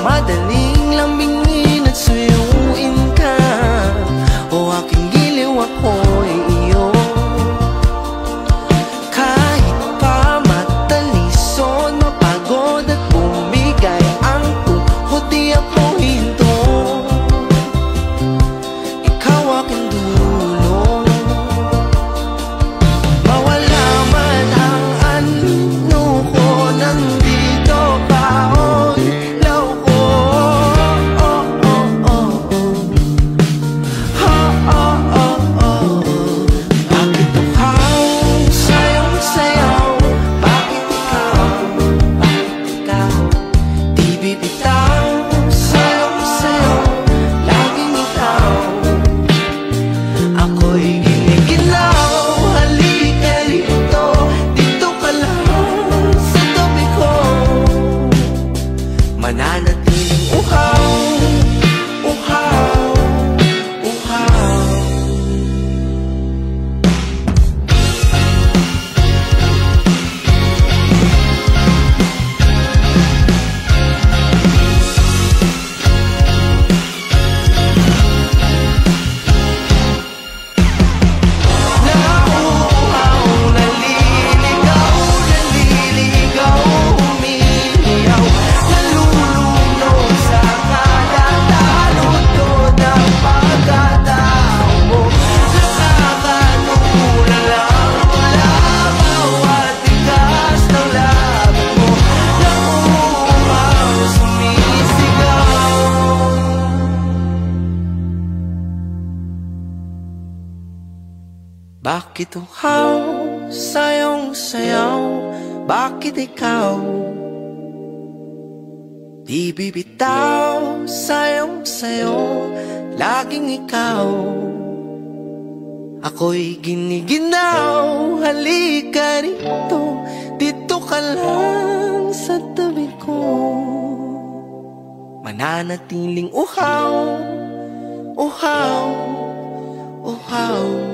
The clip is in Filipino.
madaling lambingin at suyuin ka. O aking giliw, ako'y iyo. Kahit pa matalisod, mapagod at bumigay ang tuhod, di ako hinto. Ikaw aking dulong. Mawala man ang ano ko, nandito ka, o ilaw ko. Oh, oh, oh, oh. Ha, oh, oh, oh. Bakit uhaw sayong sayaw? Bakit ikaw? Bakit ikaw? Di bibitaw sayong sayaw, laging ikaw. Ako'y giniginaw, halika rito, dito ka lang sa tabi ko. Mananatiling uhaw, uhaw, uhaw. Nauuhaw, naliligaw, naliligaw, umiliyaw, nalulunod sa kadatalutod ang pagkatao mo. Nakakatulala wala bawat tigas ng labi mo. Nauuhaw, sumisigaw. Bakit uhaw sayong sayaw? Bakit ikaw? Di bibitaw sayong sayo, laging ikaw. Ako'y giniginaw, halika rito, dito ka lang sa tabi ko. Mananatiling uhaw, uhaw, uhaw.